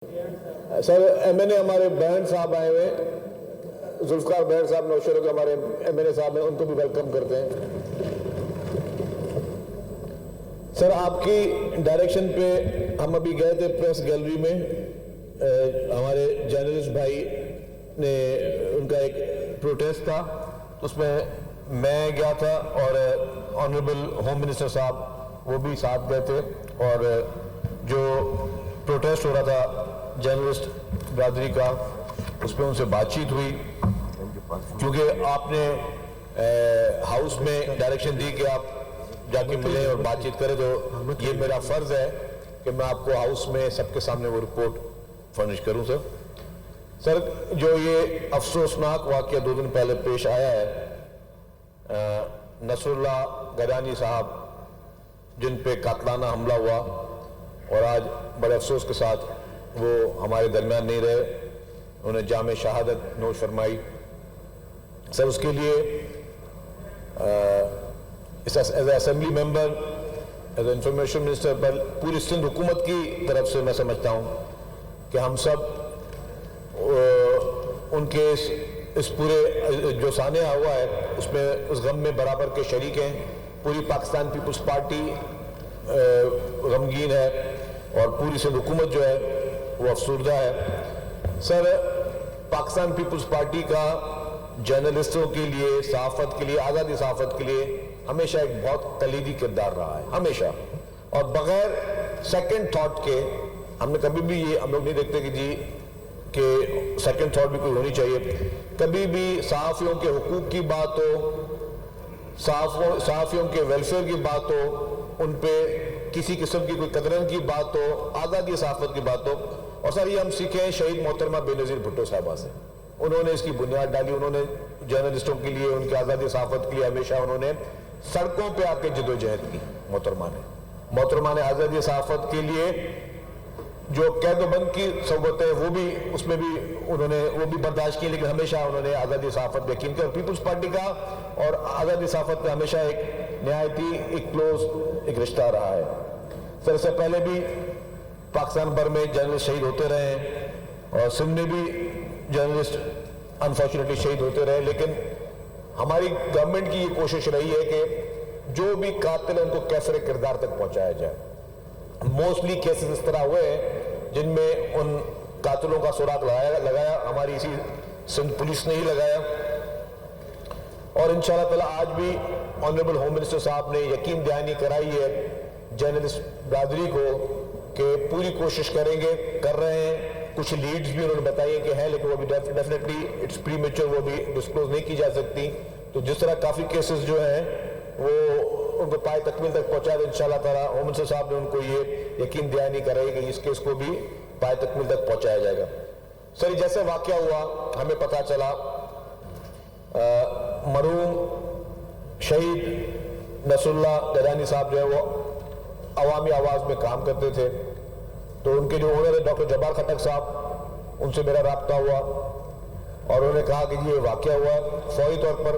Sir MNA हमारे बहन साहब आए हुए, जुल्फकार बहन साहब नौशेरों के हमारे एमएनए साहब हैं, उनको भी वेलकम करते हैं। सर आपकी डायरेक्शन पे हम अभी गए थे प्रेस गैलरी में, हमारे जर्नलिस्ट भाई ने उनका एक प्रोटेस्ट था, उसमें मैं गया था और ऑनरेबल होम मिनिस्टर साहब वो भी साथ गए थे। और जो प्रोटेस्ट हो रहा था जर्नलिस्ट बरादरी का, उस पर उनसे बातचीत हुई, क्योंकि आपने हाउस में डायरेक्शन दी कि आप जाके मिलें और बातचीत करें, तो ये मेरा फर्ज है कि मैं आपको हाउस में सबके सामने वो रिपोर्ट फर्निश करूं। सर जो ये अफसोसनाक वाक़या 2 दिन पहले पेश आया है, नसरुल्लाह गदानी साहब जिन पे कातलाना हमला हुआ और आज बड़े अफसोस के साथ वो हमारे दरमियान नहीं रहे, उन्हें जामे शहादत नोश फरमाई। सर उसके लिए as assembly member, as information minister, पर पूरी सिंध हुकूमत की तरफ से मैं समझता हूँ कि हम सब उनके इस पूरे जो सानिया हुआ है उसमें उस गम में बराबर के शरीक हैं। पूरी पाकिस्तान पीपल्स पार्टी गमगीन है और पूरी सिंध हुकूमत जो है वो अफसरदा है। सर पाकिस्तान पीपल्स पार्टी का जर्नलिस्टों के लिए, सहाफ़त के लिए, आज़ादी सहाफ़त के लिए हमेशा एक बहुत कलीदी किरदार रहा है, हमेशा। और बग़ैर सेकंड थॉट के हमने कभी भी ये हम लोग नहीं देखते कि जी कि सेकंड थॉट भी कोई होनी चाहिए। कभी भी सहाफ़ियों के हुकूक की बात हो, सहाफ़ियों के वेलफेयर की बात हो, उन पे किसी किस्म की कोई कदरन की बात हो, आज़ादी सहाफ़त की बात हो। और सर ये हम सीखे हैं शहीद मोहतरमा बेनज़ीर भुट्टो साहबा से, उन्होंने इसकी बुनियाद डाली। उन्होंने जर्नलिस्टों के लिए, उनकी आज़ादी सहाफ़त के लिए हमेशा उन्होंने सड़कों पे आके जदोजहद की। मोहतरमा ने आज़ादी सहाफ़त के लिए जो कैदोबंद की सोबत है वो भी, उसमें भी उन्होंने वो भी बर्दाश्त की, लेकिन हमेशा उन्होंने आज़ादी सहाफ़त पे यकीन किया। पीपल्स पार्टी का और आज़ादी सहाफ़त का हमेशा एक नहायती एक क्लोज एक रिश्ता रहा है। सर इससे पहले भी पाकिस्तान भर में जर्नलिस्ट शहीद होते रहे हैं और सिंध में भी जर्नलिस्ट अनफॉर्चुनेटली शहीद होते रहे, लेकिन हमारी गवर्नमेंट की ये कोशिश रही है कि जो भी कातिल है उनको कैसरे किरदार तक पहुँचाया जाए। मोस्टली केसेस इस तरह हुए हैं जिनमें उन कातिलों का सुराग लगाया हमारी इसी सिंध पुलिस ने ही लगाया। और इंशाअल्लाह ताला आज भी ऑनरेबल होम मिनिस्टर साहब ने यकीन दहानी कराई है जर्नलिस्ट बरादरी को कि पूरी कोशिश करेंगे, कर रहे हैं। कुछ लीड्स भी उन्होंने बताई कि हैं, लेकिन वो भी डेफिनेटली इट्स प्रीमेच्योर, वो भी डिस्क्लोज नहीं की जा सकती। तो जिस तरह काफ़ी केसेस जो हैं वो उनको पाए तकमील तक पहुंचा दे इंशाअल्लाह ताला। होम मिनिस्टर साहब ने उनको ये यकीन दहानी कराई कि इस केस को भी पाए तकमील तक पहुंचाया जाएगा। सर जैसे वाक़या हुआ हमें पता चला, मरहूम शहीद नसरुल्लाह गदानी साहब जो है वो अवामी आवाज़ में काम करते थे, तो उनके जो ओनर है डॉक्टर जब्बार खटक साहब, उनसे मेरा रब्ता हुआ और उन्होंने कहा कि ये वाक़या हुआ। फौरी तौर पर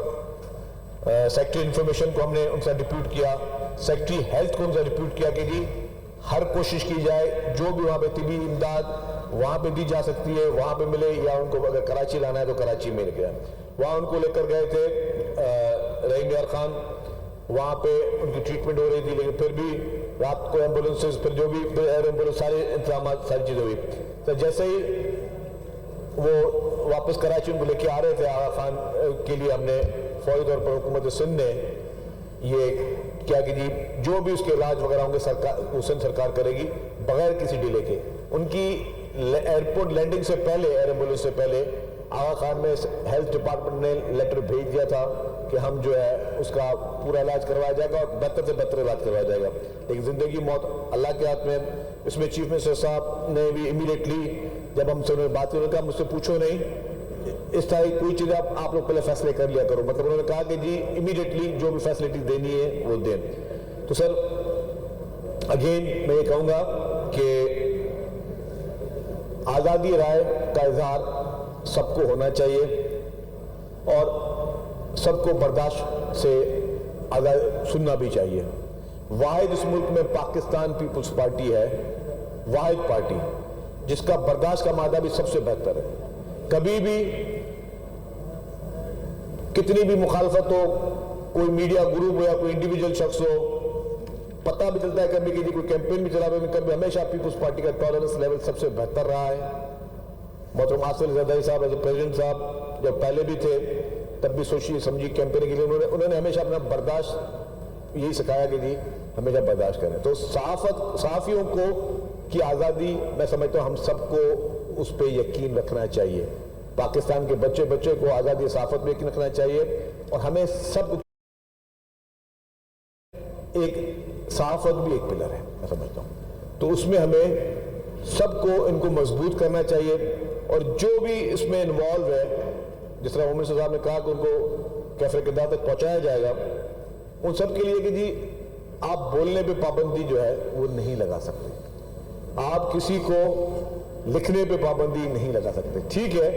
सेक्रेटरी इंफॉर्मेशन को हमने उनसे डिप्यूट किया, सेक्रेटरी हेल्थ को उनसे डिप्यूट किया कि जी हर कोशिश की जाए जो भी वहाँ पे तिबी इमदाद वहाँ पे दी जा सकती है वहाँ पे मिले, या उनको अगर कराची लाना है तो कराची में गया। वहाँ उनको लेकर गए थे रहीम यार खान, वहाँ पे उनकी ट्रीटमेंट हो रही थी, लेकिन फिर भी रात को एम्बुलेंसेज, फिर जो भी एयर एम्बुलेंस, सारे इंतजाम, सारी चीज़ें हुई। तो जैसे ही वो वापस कराची उनको लेके आ रहे थे आगा खान के लिए, हमने फौरी तौर पर हुकूमत सिंध ने ये क्या कि जी जो भी उसके इलाज वगैरह होंगे सरकार, वो सिंध सरकार करेगी बगैर किसी डिले के। उनकी एयरपोर्ट लैंडिंग से पहले, एयर एम्बुलेंस से पहले आगा खान में हेल्थ डिपार्टमेंट ने लेटर भेज दिया था कि हम जो है उसका पूरा इलाज करवाया जाएगा और बेहतर से बेहतर इलाज करवाया जाएगा। लेकिन ज़िंदगी मौत अल्लाह के हाथ में। इसमें चीफ मिनिस्टर साहब ने भी इमीडिएटली जब हमसे उन्होंने बात की, कहा मुझसे पूछो नहीं, इस तरह की कोई चीज़ आप लोग पहले फैसले कर लिया करो। मतलब उन्होंने कहा कि जी इमीडिएटली जो भी फैसिलिटी देनी है वो दें। तो सर अगेन मैं ये कहूँगा कि आज़ादी राय का इजहार सबको होना चाहिए और सबको बर्दाश्त से सुनना भी चाहिए। वाहिद इस मुल्क में पाकिस्तान पीपल्स पार्टी है, वाहिद पार्टी جس کا برداشت کا مادہ بھی سب سے بہتر ہے. کبھی بھی کتنی بھی مخالفت ہو, کوئی میڈیا گروپ ہو یا کوئی انڈیویجول شخص ہو, پتہ بھی چلتا ہے کبھی کہ کوئی کیمپین بھی چلا رہے ہیں, کبھی ہمیشہ پیپلز پارٹی کا ٹالرنس لیول سب سے بہتر رہا ہے. محترم آصف علی زرداری صاحب ایز اے پریزیڈنٹ صاحب جب پہلے بھی تھے تب بھی سوچی سمجھی کیمپین کے لیے انہوں نے ہمیشہ اپنا برداشت یہی سکھایا کہ جی ہمیشہ برداشت کریں. تو صحافیوں کو کی آزادی میں سمجھتا ہوں ہم سب کو اس پہ یقین رکھنا چاہیے. پاکستان کے بچے کو آزادی صحافت پہ یقین رکھنا چاہیے, اور ہمیں سب ایک صحافت بھی ایک پلر ہے میں سمجھتا ہوں, تو اس میں ہمیں سب کو ان کو مضبوط کرنا چاہیے. اور جو بھی اس میں انوالو ہے, جس طرح عمر صاحب نے کہا کہ ان کو کیفے کردار تک پہنچایا جائے گا, ان سب کے لیے کہ جی آپ بولنے پہ پابندی جو ہے وہ نہیں لگا سکتے, آپ کسی کو لکھنے پہ پابندی نہیں لگا سکتے. ٹھیک ہے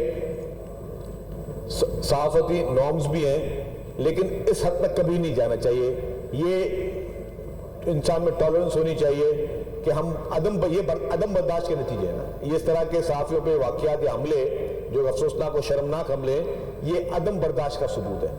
صحافتی نارمز بھی ہیں, لیکن اس حد تک کبھی نہیں جانا چاہیے. یہ انسان میں ٹالرنس ہونی چاہیے کہ ہم عدم برداشت کے نتیجے ہیں نا, یہ اس طرح کے صحافیوں پہ واقعات یا حملے جو افسوسناک و شرمناک حملے, یہ عدم برداشت کا ثبوت ہے.